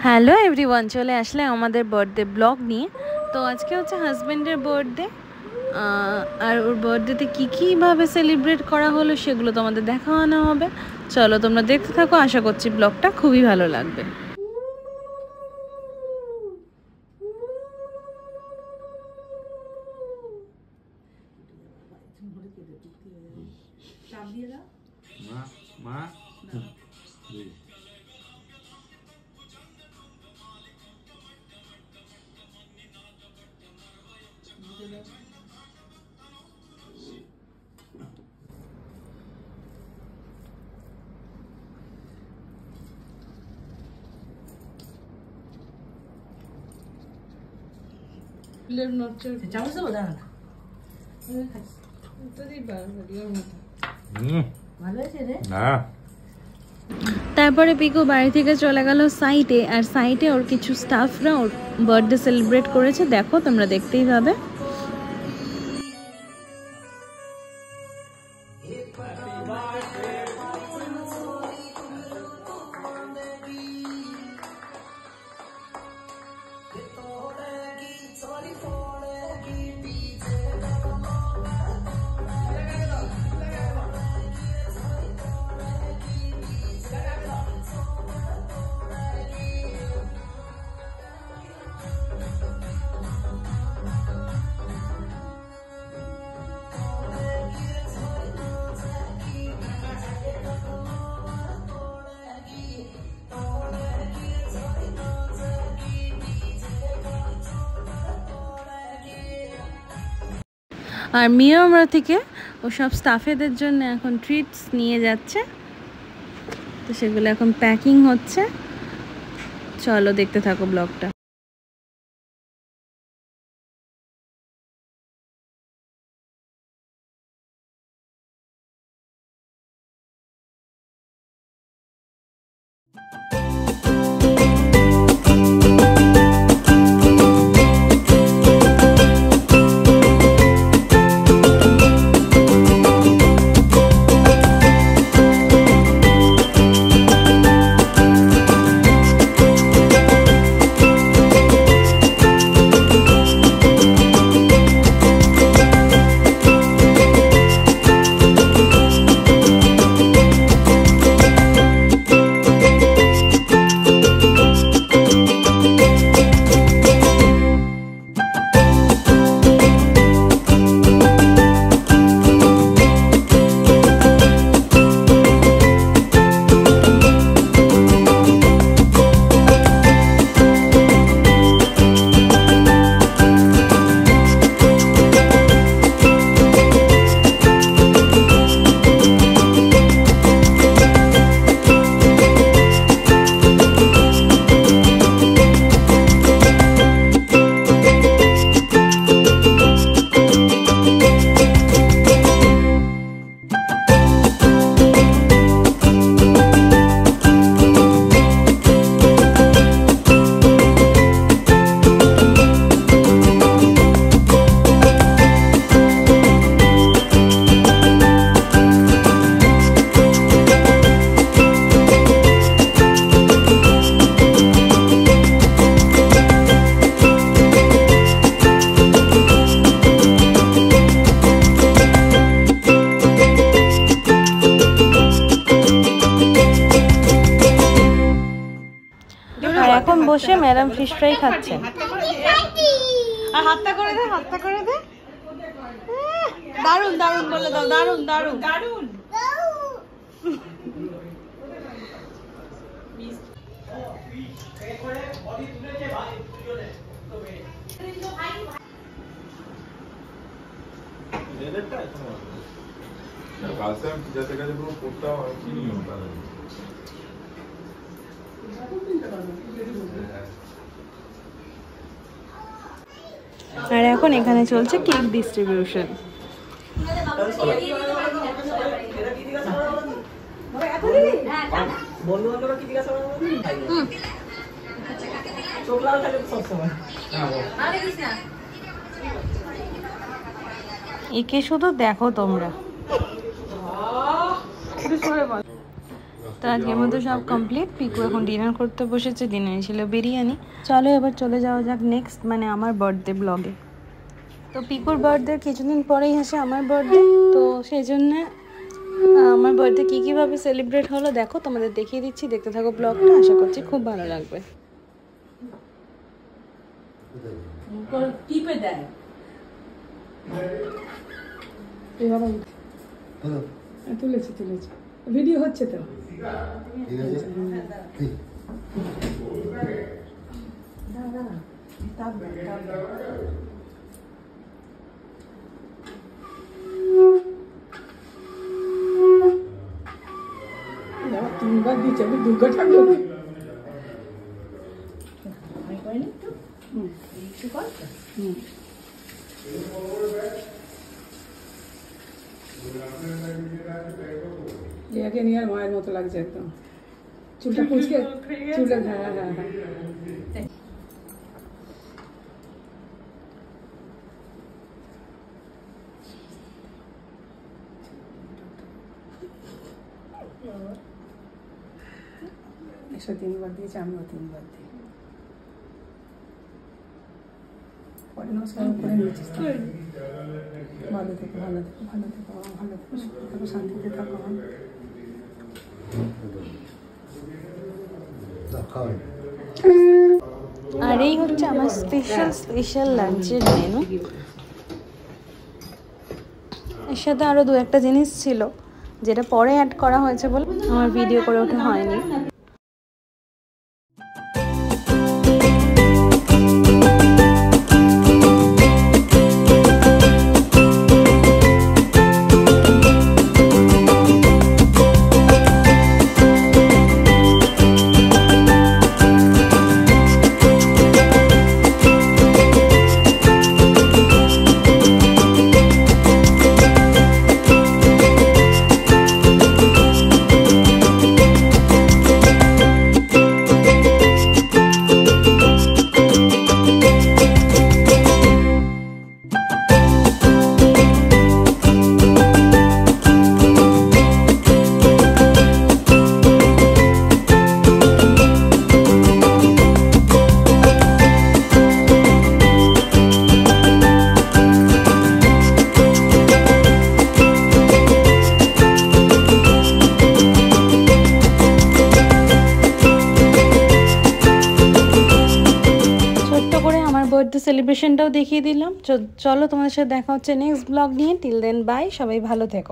Hello everyone, চলে আসলে আমাদের বার্থডে ব্লগ নিয়ে। তো আজকে হচ্ছে হাজব্যান্ডের বার্থডে, আর ওর বার্থডেতে কীভাবে সেলিব্রেট করা হলো সেগুলো তোমাদের দেখানো হবে। চলো তোমরা দেখতে থাকো, আশা করছি ব্লগটা খুবই ভালো লাগবে। তারপরে পিকু বাড়ি থেকে চলে গেল সাইটে, আর সাইটে ওর কিছু স্টাফরা ওর বার্থডে সেলিব্রেট করেছে। দেখো, তোমরা দেখতেই পাবে। আর মিয়া আমরা থেকে ও সব স্টাফেদের জন্য এখন ট্রিটস নিয়ে যাচ্ছে, তো সেগুলো এখন প্যাকিং হচ্ছে। চলো দেখতে থাকো ব্লগটা। এখন বসে ম্যাডাম ফিশ ফ্রাই খাচ্ছেন। আর হাতটা করে দে, হাতটা করে দে। দারুন দারুন বলে দাও, দারুন দারুন দারুন। আর এখন এখানে চলছে কেক ডিস্ট্রিবিউশন। একে শুধু দেখো তোমরা। তো আজকের মতো সব কমপ্লিট। পিকু এখন ডিনার করতে বসেছে, ডিনারে ছিল বিরিয়ানি। চলো এবার চলে যাওয়া যাক নেক্সট মানে আমার বার্থডে ব্লগে। তো পিকুর বার্থডে কিছুদিন পরেই আসে আমার বার্থডে, তো সেই জন্যে আমার বার্থডে কীভাবে সেলিব্রেট হলো দেখো, তোমাদের দেখিয়ে দিচ্ছি, দেখতে থাকো ব্লগটা, আশা করছি খুব ভালো লাগবে। টিপে দেয় তুলেছি ভিডিও হচ্ছে তো। তিনবার দিচ্ছে আমি দুর্গা ঠাকুর একে নিয়ে আর মায়ের মতো লাগছে একদম, চুলটা কুচকে চুলটা। হ্যাঁ হ্যাঁ হ্যাঁ একশো 3বার দিয়েছে, আমিও 3বার দিই। পরে নমস্কার করে নিয়েছিস। ভালো থেকো, ভালো থেকো, ভালো থেকো, ভালো থেকো, সুখে থেকো, শান্তিতে থাকো। আর এই হচ্ছে আমার স্পেশাল লাঞ্চের মেনু। এর সাথে আরও 2-1টা জিনিস ছিল যেটা পরে অ্যাড করা হয়েছে বলে আমার ভিডিও করে ওঠা হয়নি। বার্থডে সেলিব্রেশনটাও দেখিয়ে দিলাম। চলো তোমাদের সাথে দেখা হচ্ছে নেক্সট ব্লগ নিয়ে। টিল দেন বাই, সবাই ভালো থেকো।